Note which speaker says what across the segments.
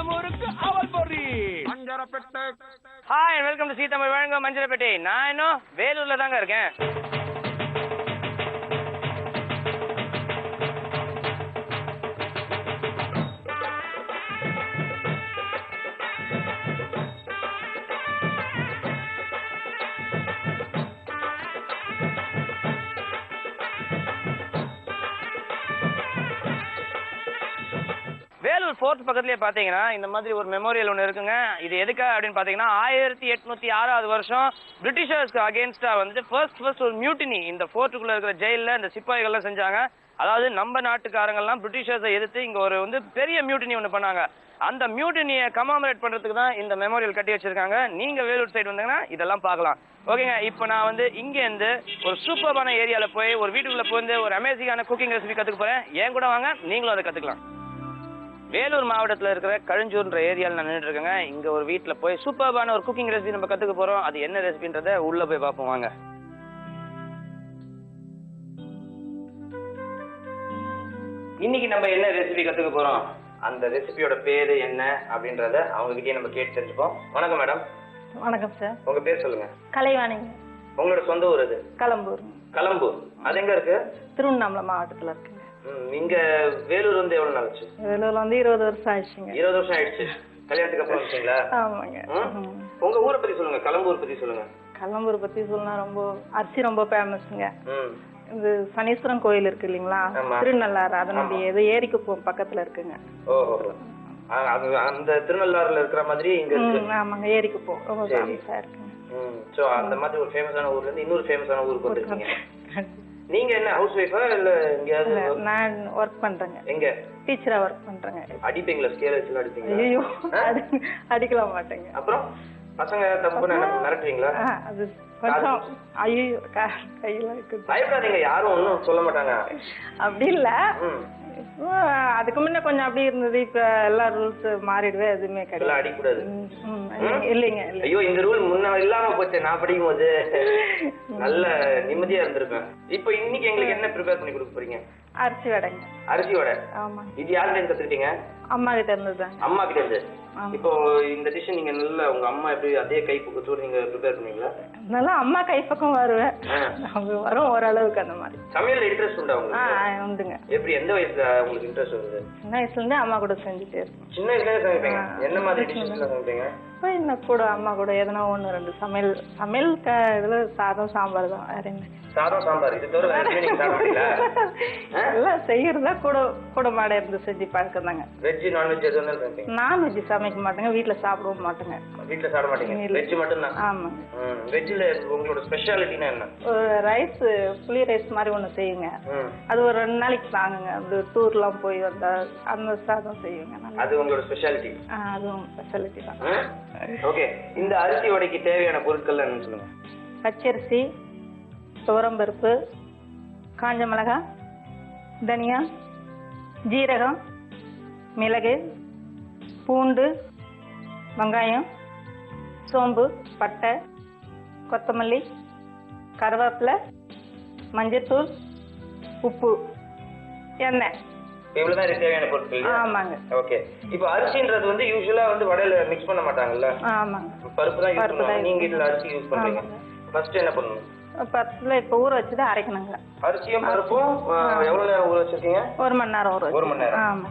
Speaker 1: முறுக்கு அவல் பொரி
Speaker 2: Manjarapettai.
Speaker 3: Hi and welcome to Zee Tamil வழங்கும் மஞ்சரப்பேட்டை. நான் இன்னும் வேலூர்ல தாங்க இருக்கேன். வேலூர் ஃபோர்ட் பக்கத்துலயே பாத்தீங்கன்னா இந்த மாதிரி ஒரு மெமோரியல் ஒன்று இருக்குங்க. இது எதுக்கா அப்படின்னு பாத்தீங்கன்னா 1806 வருஷம் பிரிட்டிஷர்ஸ்க்கு அகேன்ஸ்டா வந்துட்டு ஃபர்ஸ்ட் ஒரு மியூட்டினி இந்த ஃபோர்ட்டுக்குள்ள இருக்கிற ஜெயில இந்த சிப்பாய்கள்லாம் செஞ்சாங்க. அதாவது நம்ம நாட்டுக்காரங்கெல்லாம் பிரிட்டிஷர்ஸை எதிர்த்து இங்க ஒரு பெரிய மியூட்டினி ஒன்று பண்ணாங்க. அந்த மியூட்டினியை கமாமரேட் பண்றதுக்கு தான் இந்த மெமோரியல் கட்டி வச்சிருக்காங்க. நீங்க வேலூர் சைடு வந்தீங்கன்னா இதெல்லாம் பார்க்கலாம். ஓகேங்க, இப்போ நான் இங்க இருந்து ஒரு சூப்பரான ஏரியால போய் ஒரு வீட்டுக்குள்ள போய் ஒரு அமேசிங்கான குக்கிங் ரெசிபி கத்துக்க போறேன். ஏன் கூட வாங்க, நீங்களும் அதை கத்துக்கலாம். வேலூர் மாவட்டத்தில் இருக்கிற கழுஞ்சூர்ன்ற ஏரியாவில் நான் நின்றுட்டு இருக்கேங்க. இங்க ஒரு வீட்டில் போய் சூப்பரான ஒரு குக்கிங் ரெசிபி நம்ம கத்துக்க போறோம். அது என்ன ரெசிபின்றத உள்ள போய் பார்ப்போம் வாங்க. இன்னைக்கு நம்ம என்ன ரெசிபி கத்துக்க போறோம், அந்த ரெசிபியோட பேரு என்ன அப்படின்றத அவங்க கிட்டே நம்ம கேட்டு தெரிஞ்சுப்போம். வணக்கம் மேடம்.
Speaker 4: வணக்கம் சார்.
Speaker 3: உங்க பேர் சொல்லுங்க.
Speaker 4: கலைவாணிங்க.
Speaker 3: உங்களோட சொந்த ஊர் அது?
Speaker 4: களம்பூர்.
Speaker 3: களம்பூர் அது எங்க இருக்கு?
Speaker 4: திருவண்ணாமலை மாவட்டத்துல இருக்குங்க.
Speaker 3: இங்க வேலூர் எவ்வளவு நாள் ஆச்சு?
Speaker 4: வேலூர்ல 20 வருஷம் ஆயிடுச்சுங்க.
Speaker 3: 20 வருஷம் ஆயிடுச்சு. கல்யாணத்துக்கு அப்புறம் வந்தீங்களா?
Speaker 4: ஆமாங்க.
Speaker 3: உங்க ஊரை பத்தி சொல்லுங்க, களம்பூர் பத்தி சொல்லுங்க.
Speaker 4: களம்பூர் பத்தி சொல்லணும்னா அரிசி ரொம்ப ஃபேமஸ்ங்க. இது சனீஸ்வரன் கோயில் இருக்கு இல்லீங்களா, திருநள்ளாறு, அதனுடைய ஏரிக்கு பக்கத்துல இருக்குங்க.
Speaker 3: ஓஹோ, அந்த திருநள்ளாறுல இருக்கிற மாதிரி இங்க இருக்கு.
Speaker 4: ஆமாங்க, ஏரிக்கு ரொம்ப ஃபேமஸா இருக்குங்க.
Speaker 3: சோ அந்த மாதிரி ஒரு ஃபேமஸான ஊர்ல இருந்து இன்னொரு ஃபேமஸான ஊருக்கு வந்திருக்கீங்க. நீங்க என்ன ஹவுஸ் ஒய்ஃபா இல்ல எங்கயாவது? நான்
Speaker 4: ஒர்க் பண்றேங்க.
Speaker 3: எங்க?
Speaker 4: டீச்சரா ஒர்க் பண்றேங்க.
Speaker 3: அடிப்பீங்களா? ஸ்கேல் வச்சு அடிப்பீங்களா?
Speaker 4: ஐயோ, அடிக்கல மாட்டேங்க.
Speaker 3: அப்புறம் பசங்க தப்புன்னு மிரட்டுவீங்களா?
Speaker 4: அது கொஞ்சம் ஐயோ கையில இருக்கு.
Speaker 3: பயப்படாதீங்க, யாரும் ஒன்னும் சொல்ல மாட்டாங்க.
Speaker 4: அப்படி இல்ல, அதுக்கு முன்ன கொஞ்சம் அப்படி இருந்தது. இப்ப எல்லா ரூல்ஸ் மாறிடுவே, எதுவுமே கிடையாது.
Speaker 3: அடிக்கூடாது
Speaker 4: இல்லைங்க.
Speaker 3: ஐயோ, இந்த ரூல் முன்ன இல்லாம போச்சு. நான் படிக்கும் போது நல்ல நிம்மதியா இருந்திருப்பேன். இப்ப இன்னைக்கு எங்களுக்கு என்ன ப்ரிப்பேர் பண்ணி கொடுக்க போறீங்க?
Speaker 4: அரிசி வடைங்க.
Speaker 3: அரிசி வடை?
Speaker 4: ஆமா.
Speaker 3: இது யார்கிட்ட இருந்து கத்துக்கிட்டீங்க?
Speaker 4: அம்மா கிட்ட இருந்துதான்.
Speaker 3: அம்மா கிட்ட இருந்து. இப்போ இந்த டிஷ் நீங்க நல்ல உங்க அம்மா எப்படி அதே கை பக்கத்தோட நீங்க ப்ரிப்பேர் பண்ணுவீங்களா?
Speaker 4: நல்லா அம்மா கை பக்கம் வருவேன். வரும் ஓரளவுக்கு. அந்த மாதிரி
Speaker 3: சமையல்ல இன்ட்ரெஸ்ட் உண்டா உங்களுக்கு?
Speaker 4: உண்டுங்க.
Speaker 3: எப்படி, எந்த வயசுல உங்களுக்கு இன்ட்ரெஸ்ட் வருது?
Speaker 4: சின்ன வயசுல இருந்தே அம்மா கூட செஞ்சுட்டே இருக்கேன்.
Speaker 3: சின்ன வயசுல சமைப்பீங்க? என்ன மாதிரி டிஷ்ஸ் சமைப்பீங்க?
Speaker 4: என்ன கூட அம்மா கூட எதனா 1-2 சமையல் இதுல சாதம் சாம்பார் தான். வேற என்ன?
Speaker 3: சாதம் சாம்பார் இது தவிர வேற எதுவும் நீங்க சாப்பிட மாட்டீங்களா?
Speaker 4: எல்லாம் செய்யறதா கூட மாட இருந்து செஞ்சு பழக்கம் தாங்க.
Speaker 3: வெஜ் நான்வெஜ் எது வேணாலும் சமைப்பீங்க?
Speaker 4: நான்வெஜ் சமைக்க மாட்டேங்க, வீட்டுல சாப்பிடவும் மாட்டேங்க.
Speaker 3: வீட்டுல சாப்பிட மாட்டீங்க, வெஜ் மட்டும் தான்?
Speaker 4: ஆமாங்க.
Speaker 3: வெஜ்ல உங்களோட ஸ்பெஷாலிட்டினா என்ன?
Speaker 4: ரைஸ், புளி ரைஸ் மாதிரி ஒண்ணு செய்யுங்க. அது ஒரு 2 நாளைக்கு தாங்குங்க. அப்படி டூர்லாம் போய் வந்தா அந்த சாதம் செய்யுங்க.
Speaker 3: அது உங்களோட ஸ்பெஷாலிட்டி?
Speaker 4: அதுவும் ஸ்பெஷாலிட்டி தான்.
Speaker 3: ஓகே, இந்த அரிசி வடைக்கு தேவையான பொருட்கள் என்ன சொல்லுங்க?
Speaker 4: பச்சரிசி, துவரம்பருப்பு, காஞ்ச மிளகாய், தனியா, ஜீரகம், மிளகு, பூண்டு, வெங்காயம், சோம்பு, பட்டை, கொத்தமல்லி, கருவேப்பிலை, மஞ்சத்தூள், உப்பு, எண்ணெய்.
Speaker 3: இவ்வளவுதான் தேவையான பொருட்கள்.
Speaker 4: ஆமாங்க.
Speaker 3: ஓகே, இப்போ அரிசின்றது யூசுவலா வடையில மிக்ஸ் பண்ண மாட்டாங்கல்ல?
Speaker 4: ஆமாங்க.
Speaker 3: பருப்பு தான் யூஸ் பண்ணுவாங்க. நீங்க இதுல அரிசி யூஸ் பண்றீங்க. ஃபர்ஸ்ட் என்ன பண்ணணும்? பருப்புல
Speaker 4: இப்ப ஊற வச்சுதான் அரைக்கணுங்க.
Speaker 3: அரிசியும் பருப்பும் எவ்வளவு நேரம் ஊற வச்சிருக்கீங்க?
Speaker 4: 1 மணி நேரம் ஊற.
Speaker 3: 1 மணி நேரம்.
Speaker 4: ஆமா.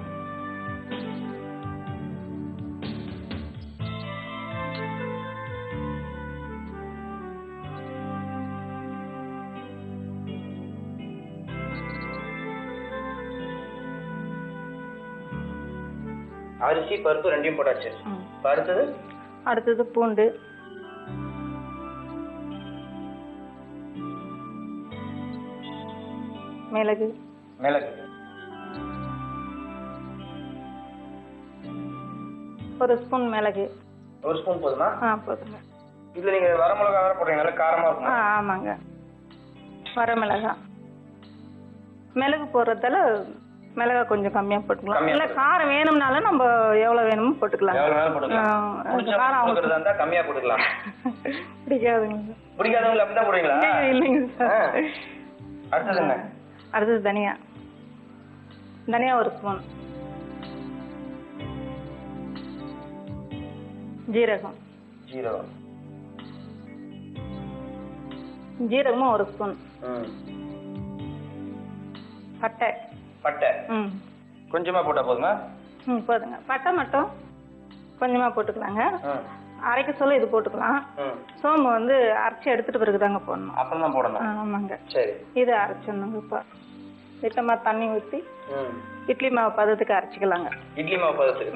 Speaker 3: அரிசி பருப்பு ரெண்டையும் போட்டாச்சு. அடுத்தது
Speaker 4: பூண்டு, மிளகு, 1 ஸ்பூன் மிளகு.
Speaker 3: 1 ஸ்பூன் போதுமா?
Speaker 4: போதுங்க.
Speaker 3: இதுல நீங்க வர மிளகாய் வேற போடுறீங்க, காரமா இருக்கும்.
Speaker 4: ஆமாங்க, வர மிளகாய். மிளகு போடுறதால மிளகாய் கொஞ்சம் கம்மியா போட்டுக்கலாம். இல்ல காரம் வேணும்னாலும் நம்ம எவ்வளவு வேணுமோ போட்டுக்கலாம்.
Speaker 3: காரம் கம்மியா போட்டுக்கலாம்.
Speaker 4: பிடிக்காதுங்க.
Speaker 3: பிடிக்காதவங்க அப்படிதான் போடுவீங்களா?
Speaker 4: இல்லைங்க சார்.
Speaker 3: அடுத்ததுங்க?
Speaker 4: அடுத்தது தனியா. 1 ஸ்பூன். ஜீரகம். ஜீரகமும் 1 ஸ்பூன். பட்டை.
Speaker 3: கொஞ்சமா போட்டா போதுமா?
Speaker 4: போதுங்க. பட்டை மட்டும் கொஞ்சமா போட்டுக்கலாங்க. அரைக்க சொல்ல இது போட்டுக்கலாம். சோம்பு வந்து அரைச்சி எடுத்துட்டு பிறகு தாங்க போடணும்.
Speaker 3: அப்புறம் தான் போடணும்.
Speaker 4: ஆமாங்க.
Speaker 3: சரி.
Speaker 4: இது அரைச்சிடணுங்க. இப்போ திட்டமா தண்ணி ஊற்றி இட்லி மாவு பதத்துக்கு அரைச்சிக்கலாங்க.
Speaker 3: இட்லி மாவு பதத்துக்கு.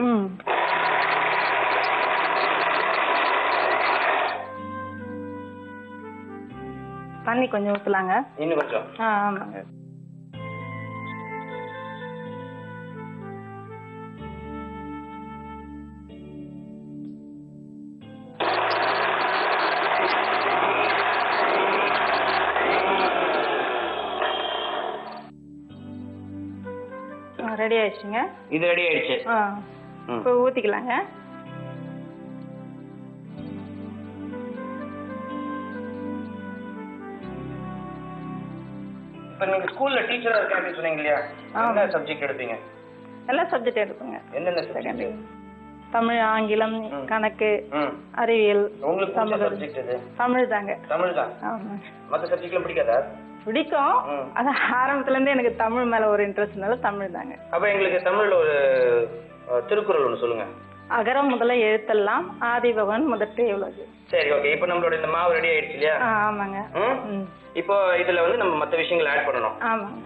Speaker 4: தண்ணி கொஞ்சம் ஊற்றலாங்க.
Speaker 3: இன்னும் கொஞ்சம்.
Speaker 4: ஆமாங்க. ரெடி ஆயிடுச்சுங்க.
Speaker 3: இது ரெடி ஆயிடுச்சு.
Speaker 4: இப்போ ஊத்திக்கலாங்க.
Speaker 3: இப்போ நீங்க ஸ்கூல்ல டீச்சரா இருக்கேன்னு சொன்னீங்க இல்லையா? என்ன சப்ஜெக்ட் எடுப்பீங்க?
Speaker 4: எல்லா சப்ஜெக்ட் எடுப்பீங்க.
Speaker 3: என்னென்ன சப்ஜெக்ட்?
Speaker 4: தமிழ், ஆங்கிலம், கணக்கு, அறிவியல்.
Speaker 3: உங்களுக்கு பிடிச்ச சப்ஜெக்ட் எது?
Speaker 4: தமிழ் தாங்க.
Speaker 3: தமிழ் தான்.
Speaker 4: ஆமா.
Speaker 3: மத்த சப்ஜெக்ட்லாம் பிடிக்காதா?
Speaker 4: பிடிக்கும். அது ஆரம்பத்துல இருந்தே எனக்கு தமிழ் மேல ஒரு இன்ட்ரெஸ்ட்னால தமிழ் தாங்க.
Speaker 3: அப்ப எங்களுக்கு தமிழ்ல ஒரு திருக்குறள் ஒன்று சொல்லுங்க.
Speaker 4: அகரம் முதல எழுத்தெல்லாம் ஆதிபகவன் முதற்றே உலகு.
Speaker 3: சரி, ஓகே. இப்போ நம்மளோட இந்த மாவு ரெடி ஆயிடுச்சு இல்லையா?
Speaker 4: ஆமாங்க.
Speaker 3: இப்போ இதுல வந்து நம்ம மத்த விஷயங்களை ஆட் பண்ணணும்.
Speaker 4: ஆமாங்க.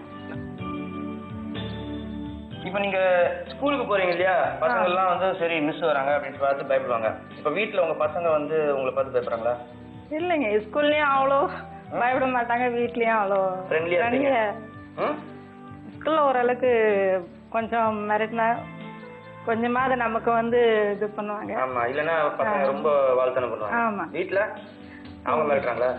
Speaker 3: இப்போ நீங்க ஸ்கூலுக்கு போறீங்க இல்லையா? பசங்க எல்லாம் வந்து சரி மிஸ் வராங்க அப்படின்னு பார்த்து பயப்படுவாங்க. இப்போ வீட்டுல உங்க பசங்க வந்து உங்களை பார்த்து பயப்படுறாங்களா?
Speaker 4: இல்லைங்க, ஸ்கூல்லயும் அவ்வளோ பயப்பட மாட்டாங்க, வீட்லயும் அவ்வளோ ஃப்ரெண்ட்லியா. ஸ்கூல்ல ஓரளவுக்கு கொஞ்சம் மிரட்டினா கொஞ்சமாவது நமக்கு வந்து இது பண்ணுவாங்க.
Speaker 3: ஆமா, இல்லனா பசங்க ரொம்ப வாழ்த்தன பண்ணுவாங்க.
Speaker 4: ஆமா.
Speaker 3: வீட்ல அவங்க மிரட்டுறாங்களா?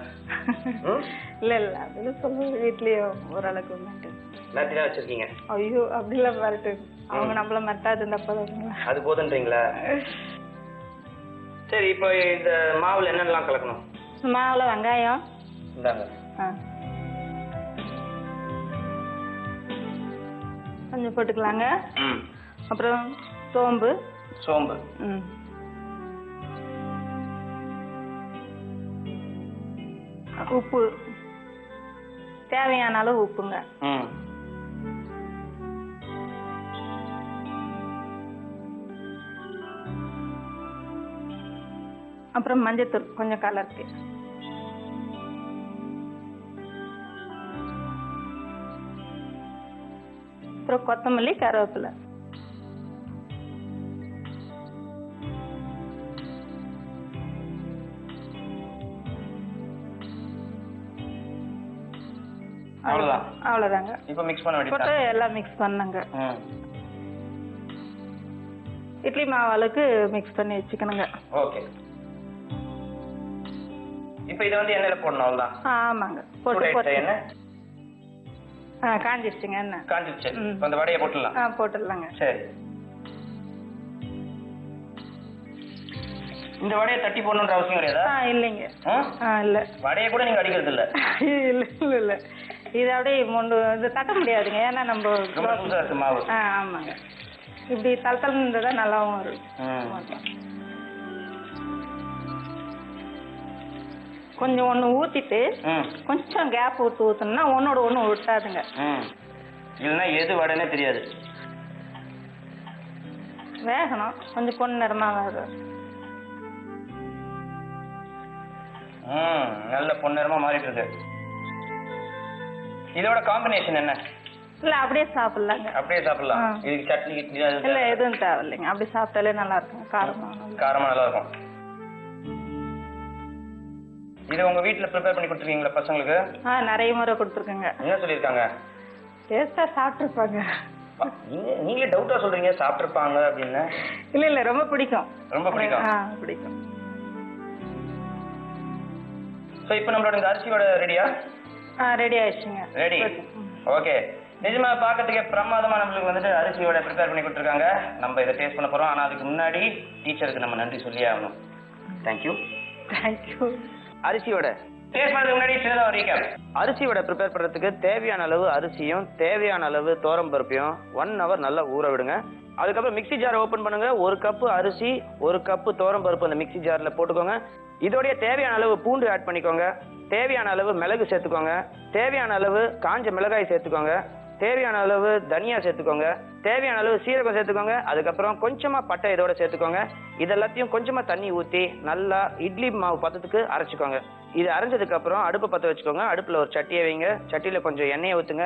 Speaker 4: இல்ல அது சொல்லுங்க, வீட்லயே ஓரளவுக்கு மிரட்டு.
Speaker 3: மிரட்டினா வச்சிருக்கீங்க?
Speaker 4: ஐயோ, அப்படிலாம் மிரட்டு. அவங்க நம்மள மிரட்டாது இருந்தா போதுங்களா?
Speaker 3: அது போதுன்றீங்களா? சரி, இப்போ இந்த மாவுல என்னென்னலாம் கலக்கணும்?
Speaker 4: மாவுல வெங்காயம்
Speaker 3: இந்தாங்க.
Speaker 4: கொஞ்சம் போட்டுக்கலாங்க. அப்புறம் சோம்பு. உப்பு, தேவையான அளவு உப்புங்க. அப்புறம் மஞ்சத்தூள் கொஞ்சம் கலருக்கு. அப்புறம் கொத்தமல்லி, கருவேப்பிலை. அவ்வளவுதாங்க.
Speaker 3: இப்போ மிக்ஸ் பண்ண வேண்டியது.
Speaker 4: போட்டு எல்லாம் மிக்ஸ் பண்ணுங்க. இட்லி மாவுக்கு மிக்ஸ் பண்ணி வச்சுக்கணுங்க.
Speaker 3: ஓகே. இப்போ இத வந்து எண்ணெயில போடணும் அவ்வளவுதான்.
Speaker 4: ஆமாங்க. போட்டு
Speaker 3: என்ன
Speaker 4: காஞ்சிடுச்சுங்க. என்ன
Speaker 3: காஞ்சிடுச்சு. இப்போ அந்த வடையை போட்டுடலாம்.
Speaker 4: போட்டுடலாங்க.
Speaker 3: சரி. இந்த வடையை தட்டி போடணும்ன்ற அவசியம் கிடையாதா?
Speaker 4: இல்லைங்க. இல்ல, வடையை
Speaker 3: கூட நீங்க அடிக்கிறது இல்ல?
Speaker 4: இல்ல இது அப்படியே இது தட்ட முடியாதுங்க. ஏன்னா நம்ம
Speaker 3: மாவு.
Speaker 4: ஆமாங்க. இப்படி தளத்தளம் இருந்ததா நல்லாவும் இருக்கும். கொஞ்சம் ஒண்ணு ஊத்திட்டு கொஞ்சம் கேப் விட்டு ஊத்தணும்னா ஒன்னோட ஒண்ணு விட்டாதுங்க.
Speaker 3: இல்லைன்னா எது வடைனே தெரியாது.
Speaker 4: வேகணும், கொஞ்சம் பொன் நிறமா வேகும்.
Speaker 3: நல்ல பொன்னிறமா மாறிட்டு இருக்கு. இதோட காம்பினேஷன் என்ன?
Speaker 4: இல்ல அப்படியே சாப்பிடலாங்க.
Speaker 3: அப்படியே சாப்பிடலாம். இதுக்கு சட்னி கிட்னி
Speaker 4: இல்ல எதுவும் தேவையில்லைங்க. அப்படி சாப்பிட்டாலே நல்லா இருக்கும்.
Speaker 3: காரமா நல்லா இருக்கும். இது உங்க வீட்ல ப்ரிப்பேர் பண்ணி கொடுத்துருக்கீங்களா பசங்களுக்கு?
Speaker 4: நிறைய முறை கொடுத்துருக்கேங்க.
Speaker 3: என்ன சொல்லிருக்காங்க?
Speaker 4: டேஸ்டா சாப்பிட்டுருப்பாங்க.
Speaker 3: நீங்களே டவுட்டா சொல்றீங்க சாப்பிட்டுருப்பாங்க அப்படின்னு.
Speaker 4: இல்ல ரொம்ப பிடிக்கும்.
Speaker 3: ரொம்ப பிடிக்கும்.
Speaker 4: பிடிக்கும்.
Speaker 3: சோ இப்போ நம்மளோட இந்த அரிசியோட ரெடியா?
Speaker 4: ரெடி ஆயிடுச்சுங்க.
Speaker 3: ரெடி. ஓகே. நிஜமா பார்க்கறதுக்கே பிரமாதமா நம்மளுக்கு வந்துட்டு அரிசியோட ப்ரிப்பேர் பண்ணி கொடுத்துருக்காங்க. நம்ம இதை டேஸ்ட் பண்ண போறோம். ஆனா அதுக்கு முன்னாடி டீச்சருக்கு நம்ம நன்றி சொல்லியே ஆகணும். தேங்க்யூ. அரிசியோட டேஸ்ட் பண்ணதுக்கு முன்னாடி சின்னதா ஒரு ரீகேப். அரிசியோட ப்ரிப்பேர் பண்றதுக்கு தேவையான அளவு அரிசியும் தேவையான அளவு பருப்பையும் 1 hour நல்லா ஊற விடுங்க. அதுக்கப்புறம் மிக்ஸி ஜாரை ஓப்பன் பண்ணுங்க. 1 கப்பு அரிசி, 1 கப்பு துவரம்பருப்பு அந்த மிக்ஸி ஜார்ல போட்டுக்கோங்க. இதோடைய தேவையான அளவு பூண்டு ஆட் பண்ணிக்கோங்க. தேவையான அளவு மிளகு சேர்த்துக்கோங்க. தேவையான அளவு காஞ்ச மிளகாய் சேர்த்துக்கோங்க. தேவையான அளவு தனியா சேர்த்துக்கோங்க. தேவையான அளவு சீரகம் சேர்த்துக்கோங்க. அதுக்கப்புறம் கொஞ்சமா பட்டை இதோட சேர்த்துக்கோங்க. இதெல்லாத்தையும் கொஞ்சமா தண்ணி ஊற்றி நல்லா இட்லி மாவு பதத்துக்கு அரைச்சிக்கோங்க. இது அரைஞ்சதுக்கு அப்புறம் அடுப்பு பற்ற வச்சுக்கோங்க. அடுப்புல ஒரு சட்டியை வைங்க. சட்டியில கொஞ்சம் எண்ணெயை ஊற்றுங்க.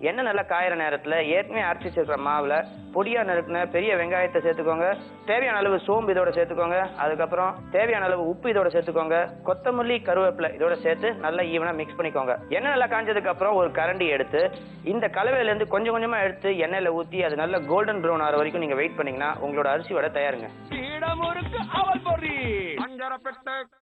Speaker 3: எண்ணெய் நல்லா காயிற நேரத்தில் ஏற்கனவே அரைச்சி சேர்க்குற மாவில் பொடியா நறுக்குன பெரிய வெங்காயத்தை சேர்த்துக்கோங்க. தேவையான அளவு சோம்பு இதோட சேர்த்துக்கோங்க. அதுக்கப்புறம் தேவையான அளவு உப்பு இதோட சேர்த்துக்கோங்க. கொத்தமல்லி, கருவேப்பிலை இதோட சேர்த்து நல்லா ஈவனா மிக்ஸ் பண்ணிக்கோங்க. எண்ணெய் நல்லா காஞ்சதுக்கு அப்புறம் ஒரு கரண்டி எடுத்து இந்த கலவையிலேருந்து கொஞ்சம் கொஞ்சமா எடுத்து எண்ணெயில ஊற்றி அது நல்ல கோல்டன் ப்ரௌன் ஆகிற வரைக்கும் நீங்க வெயிட் பண்ணீங்கன்னா உங்களோட அரிசி வடை தயாருங்க.